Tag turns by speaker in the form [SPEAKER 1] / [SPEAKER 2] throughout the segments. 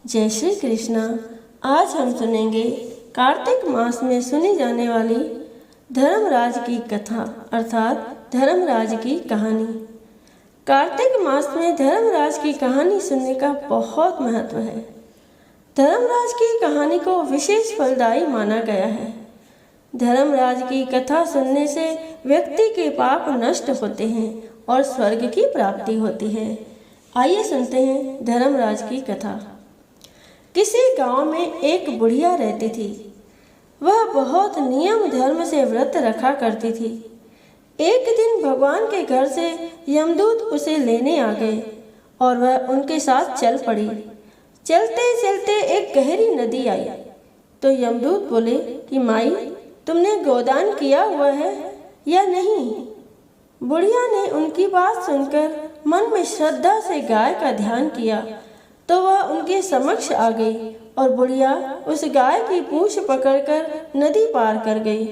[SPEAKER 1] जय श्री कृष्णा। आज हम सुनेंगे कार्तिक मास में सुनी जाने वाली धर्मराज की कथा अर्थात धर्मराज की कहानी। कार्तिक मास में धर्मराज की कहानी सुनने का बहुत महत्व है। धर्मराज की कहानी को विशेष फलदायी माना गया है। धर्मराज की कथा सुनने से व्यक्ति के पाप नष्ट होते हैं और स्वर्ग की प्राप्ति होती है। आइए सुनते हैं धर्मराज की कथा। किसी गांव में एक बुढ़िया रहती थी। वह बहुत नियम धर्म से व्रत रखा करती थी। एक दिन भगवान के घर से यमदूत उसे लेने आ गए और वह उनके साथ चल पड़ी। चलते चलते एक गहरी नदी आई तो यमदूत बोले कि माई, तुमने गोदान किया हुआ है या नहीं? बुढ़िया ने उनकी बात सुनकर मन में श्रद्धा से गाय का ध्यान किया तो वह उनके समक्ष आ गई और बुढ़िया उस गाय की पूंछ पकड़कर नदी पार कर गई।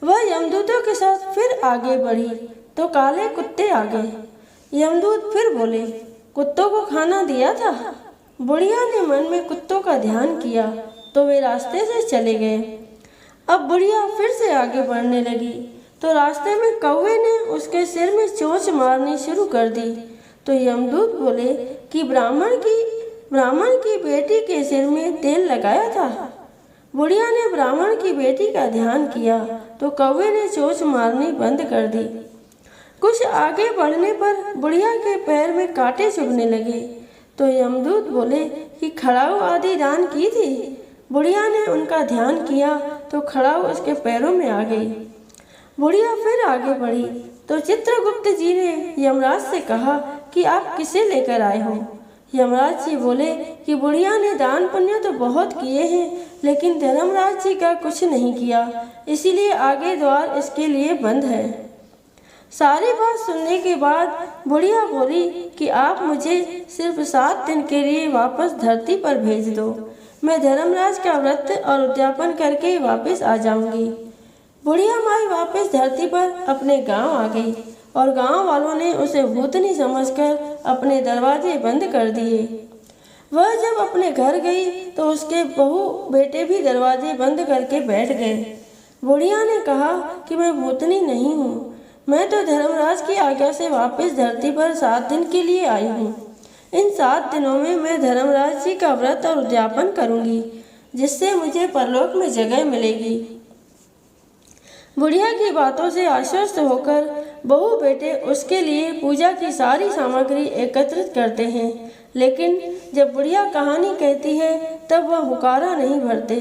[SPEAKER 1] वह यमदूतों के साथ फिर आगे बढ़ी तो काले कुत्ते आ गए। यमदूत फिर बोले, कुत्तों को खाना दिया था? बुढ़िया ने मन में कुत्तों का ध्यान किया तो वे रास्ते से चले गए। अब बुढ़िया फिर से आगे बढ़ने लगी तो रास्ते में कौवे ने उसके सिर में चोंच मारनी शुरू कर दी। तो यमदूत बोले कि ब्राह्मण की बेटी के सिर में तेल लगाया था। बुढ़िया ने ब्राह्मण की बेटी का ध्यान किया तो कौवे ने चोंच मारनी बंद कर दी। कुछ आगे बढ़ने पर बुढ़िया के पैर में कांटे चुभने लगे तो यमदूत बोले कि खड़ाऊ आदि दान की थी। बुढ़िया ने उनका ध्यान किया तो खड़ाऊ उसके पैरों में आ गई। बुढ़िया फिर आगे बढ़ी तो चित्रगुप्त जी ने यमराज से कहा कि आप किसे लेकर आए हो? यमराज जी बोले कि बुढ़िया ने दान पुण्य तो बहुत किए हैं लेकिन धर्मराज जी का कुछ नहीं किया, इसीलिए आगे द्वार इसके लिए बंद है। सारी बात सुनने के बाद बुढ़िया बोली कि आप मुझे सिर्फ 7 दिन के लिए वापस धरती पर भेज दो। मैं धर्मराज का व्रत और उद्यापन करके वापस आ जाऊंगी। बुढ़िया माई वापस धरती पर अपने गांव आ गई और गांव वालों ने उसे भूतनी समझकर अपने दरवाजे बंद कर दिए। वह जब अपने घर गई तो उसके बहू बेटे भी दरवाजे बंद करके बैठ गए। बुढ़िया ने कहा कि मैं भूतनी नहीं हूँ, मैं तो धर्मराज की आज्ञा से वापस धरती पर 7 दिन के लिए आई हूँ। इन 7 दिनों में मैं धर्मराज जी का व्रत और उद्यापन करूँगी जिससे मुझे परलोक में जगह मिलेगी। बुढ़िया की बातों से आश्वस्त होकर बहू बेटे उसके लिए पूजा की सारी सामग्री एकत्रित करते हैं, लेकिन जब बुढ़िया कहानी कहती है तब वह हुकारा नहीं भरते,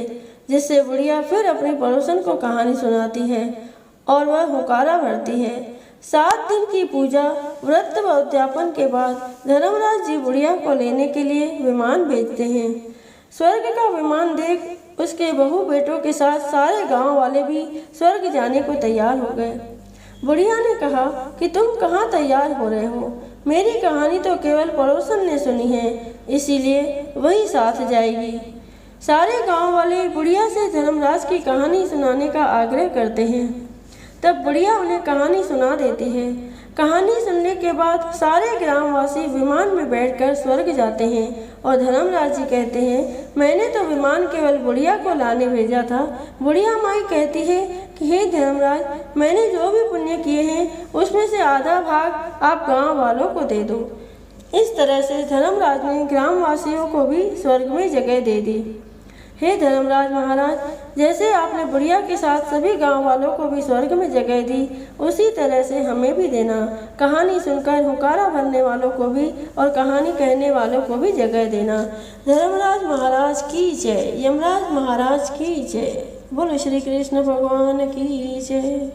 [SPEAKER 1] जिससे बुढ़िया फिर अपनी पड़ोसन को कहानी सुनाती है और वह हुकारा भरती है। 7 दिन की पूजा व्रत व उद्यापन के बाद धर्मराज जी बुढ़िया को लेने के लिए विमान भेजते हैं। स्वर्ग का विमान देख उसके बहू बेटों के साथ सारे गांव वाले भी स्वर्ग जाने को तैयार हो गए। बुढ़िया ने कहा कि तुम कहाँ तैयार हो रहे हो? मेरी कहानी तो केवल पड़ोसन ने सुनी है, इसीलिए वही साथ जाएगी। सारे गांव वाले बुढ़िया से धर्मराज की कहानी सुनाने का आग्रह करते हैं। तब बुढ़िया उन्हें कहानी सुना देती है। कहानी सुनने के बाद सारे ग्रामवासी विमान में बैठकर स्वर्ग जाते हैं और धर्मराज जी कहते हैं, मैंने तो विमान केवल बुढ़िया को लाने भेजा था। बुढ़िया माई कहती है कि हे धर्मराज, मैंने जो भी पुण्य किए हैं उसमें से आधा भाग आप गांव वालों को दे दो। इस तरह से धर्मराज ने ग्रामवासियों को भी स्वर्ग में जगह दे दी। हे धर्मराज महाराज, जैसे आपने बुढ़िया के साथ सभी गांव वालों को भी स्वर्ग में जगह दी, उसी तरह से हमें भी देना। कहानी सुनकर हुकारा भरने वालों को भी और कहानी कहने वालों को भी जगह देना। धर्मराज महाराज की जय। यमराज महाराज की जय। बोलो श्री कृष्ण भगवान की जय।